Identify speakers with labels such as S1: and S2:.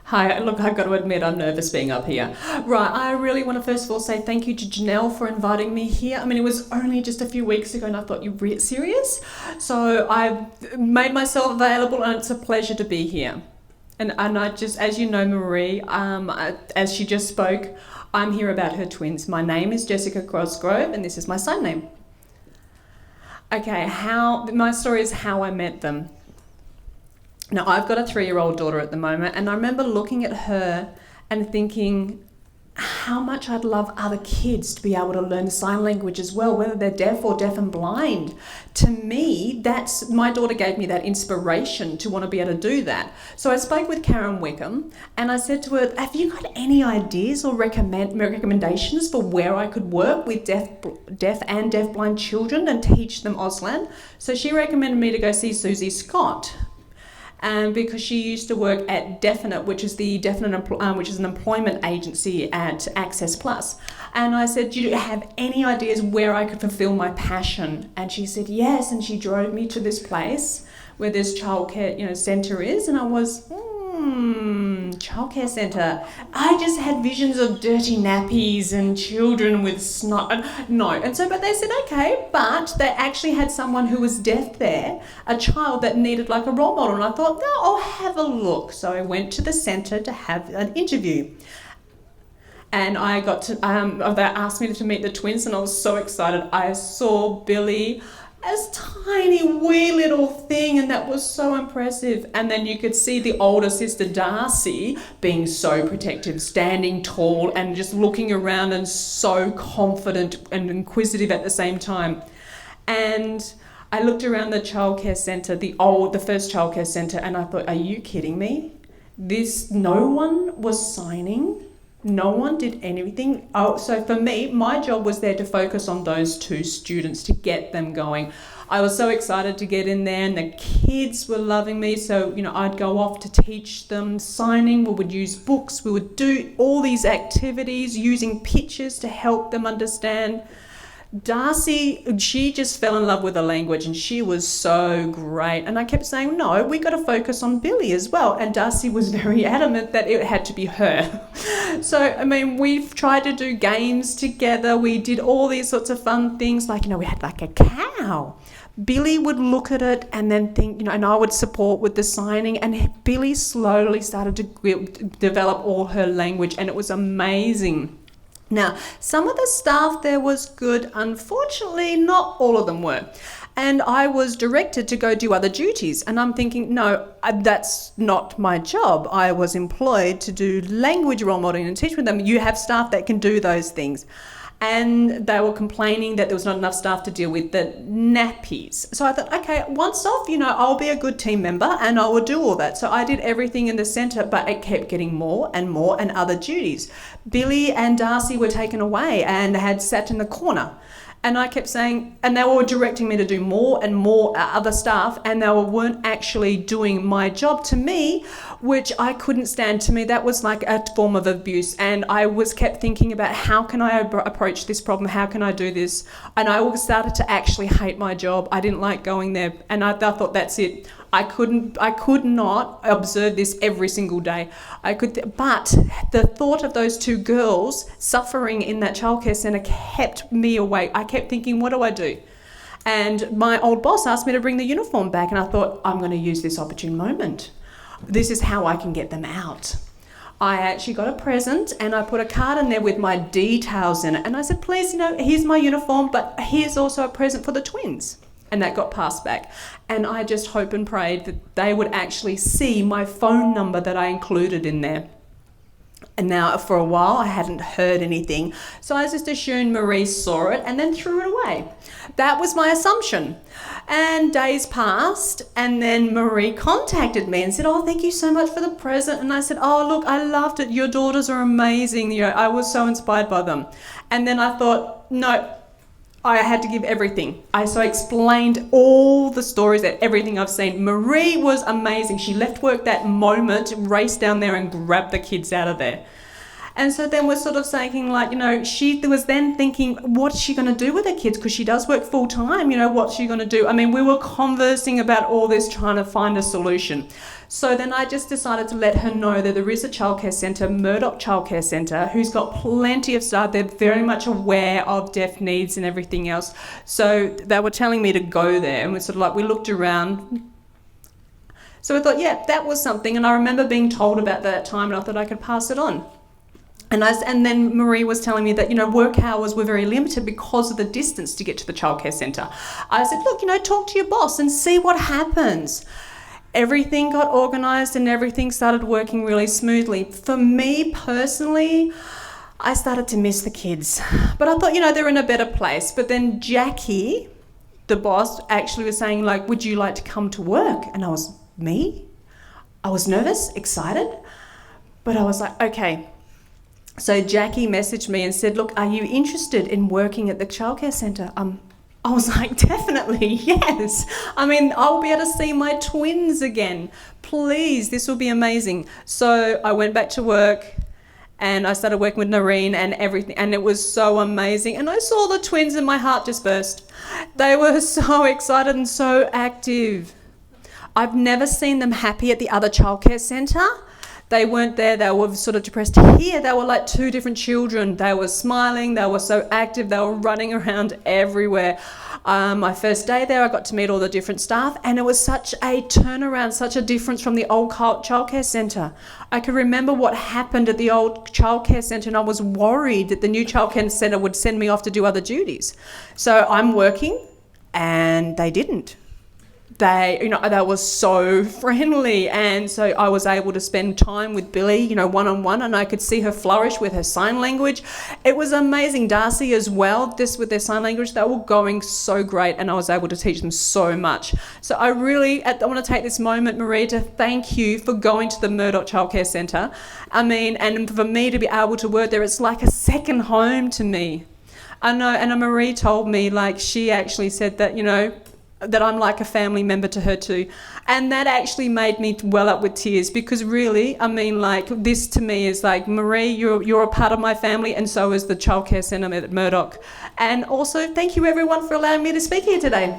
S1: Hi, look, I've got to admit I'm nervous being up here. Right, I really want to first of all say thank you to Janelle for inviting me here. I mean, it was only just a few weeks ago and I thought, you serious? So I've made myself available and it's a pleasure to be here. And I just, as you know, Marie, as she just spoke, I'm here about her twins. My name is Jessica Cosgrove and this is my son name. Okay, my story is how I met them. Now, I've got a 3-year-old daughter at the moment, and I remember looking at her and thinking how much I'd love other kids to be able to learn sign language as well, whether they're deaf or deaf and blind. To me, my daughter gave me that inspiration to want to be able to do that. So I spoke with Karen Wickham, and I said to her, have you got any ideas or recommendations for where I could work with deaf and deaf-blind children and teach them Auslan? So she recommended me to go see Susie Scott. Because she used to work at Definite, which is an employment agency at Access Plus. And I said, do you have any ideas where I could fulfill my passion? And she said, yes. And she drove me to this place where this childcare, centre is. And I was, childcare centre. I just had visions of dirty nappies and children with snot. No. And so, but they said, okay, but they actually had someone who was deaf there, a child that needed like a role model. And I thought, no, I'll have a look. So I went to the centre to have an interview. And I got to, they asked me to meet the twins and I was so excited. I saw Billy as tiny wee little thing and that was so impressive. And then you could see the older sister Darcy being so protective, standing tall and just looking around and so confident and inquisitive at the same time. And I looked around the childcare centre, the first childcare centre, and I thought, are you kidding me? No one was signing. No one did anything. So for me, my job was there to focus on those 2 students to get them going. I was so excited to get in there and the kids were loving me. So, I'd go off to teach them signing. We would use books. We would do all these activities using pictures to help them understand. Darcy, she just fell in love with the language and she was so great. And I kept saying, no, we got to focus on Billy as well. And Darcy was very adamant that it had to be her. So, we've tried to do games together. We did all these sorts of fun things. Like, we had like a cow. Billy would look at it and then think, and I would support with the signing. And Billy slowly started to develop all her language and it was amazing. Now, some of the staff there was good. Unfortunately, not all of them were. And I was directed to go do other duties. And I'm thinking, no, that's not my job. I was employed to do language role modeling and teach with them. You have staff that can do those things. And they were complaining that there was not enough staff to deal with the nappies. So I thought, okay, once off, I'll be a good team member and I will do all that. So I did everything in the centre, but it kept getting more and other duties. Billy and Darcy were taken away and had sat in the corner. And I kept saying, and they were directing me to do more and more other stuff, and they weren't actually doing my job to me, which I couldn't stand. To me, that was like a form of abuse. And I kept thinking about how can I approach this problem? How can I do this? And I started to actually hate my job. I didn't like going there. And I thought, that's it. I could not observe this every single day. But the thought of those 2 girls suffering in that childcare centre kept me awake. I kept thinking, what do I do? And my old boss asked me to bring the uniform back, and I thought, I'm going to use this opportune moment. This is how I can get them out. I actually got a present and I put a card in there with my details in it. And I said, please, here's my uniform, but here's also a present for the twins. And that got passed back. And I just hope and prayed that they would actually see my phone number that I included in there. And now for a while I hadn't heard anything. So I just assumed Marie saw it and then threw it away. That was my assumption. And days passed and then Marie contacted me and said, oh, thank you so much for the present. And I said, oh, look, I loved it. Your daughters are amazing. I was so inspired by them. And then I thought, no, I had to give everything. So I explained all the stories, everything I've seen. Marie was amazing. She left work that moment, raced down there and grabbed the kids out of there. And so then we're sort of saying, like, you know, she was then thinking, what's she going to do with her kids? Because she does work full time, you know, what's she going to do? I mean, we were conversing about all this, trying to find a solution. So then I just decided to let her know that there is a childcare centre, Murdoch Childcare Centre, who's got plenty of staff. They're very much aware of deaf needs and everything else. So they were telling me to go there, and we sort of like, we looked around. So I thought, yeah, that was something. And I remember being told about that at the time, and I thought I could pass it on. And then Marie was telling me that, you know, work hours were very limited because of the distance to get to the childcare centre. I said, look, you know, talk to your boss and see what happens. Everything got organised and everything started working really smoothly. For me personally, I started to miss the kids. But I thought, you know, they're in a better place. But then Jackie, the boss, actually was saying, like, would you like to come to work? And I was, me? I was nervous, excited. But I was like, okay. So Jackie messaged me and said, look, are you interested in working at the childcare centre? I was like, definitely, yes. I mean, I'll be able to see my twins again. Please, this will be amazing. So I went back to work and I started working with Noreen and everything, and it was so amazing. And I saw the twins and my heart just burst. They were so excited and so active. I've never seen them happy at the other childcare centre. They weren't there, they were sort of depressed. Here, they were like two different children. They were smiling, they were so active, they were running around everywhere. My first day there, I got to meet all the different staff, and it was such a turnaround, such a difference from the old childcare centre. I could remember what happened at the old childcare centre, and I was worried that the new childcare centre would send me off to do other duties. So I'm working, and they didn't. They were so friendly, and so I was able to spend time with Billy, you know, one-on-one, and I could see her flourish with her sign language. It was amazing. Darcy as well, just with their sign language, they were going so great, and I was able to teach them so much. So I want to take this moment, Marie, to thank you for going to the Murdoch Childcare Centre. I mean, and for me to be able to work there, it's like a second home to me. I know, and Marie told me, like, she actually said that, you know, that I'm like a family member to her too. And that actually made me well up with tears, because really, I mean, like, this to me is like, Marie, you're a part of my family, and so is the childcare centre at Murdoch. And also, thank you everyone for allowing me to speak here today.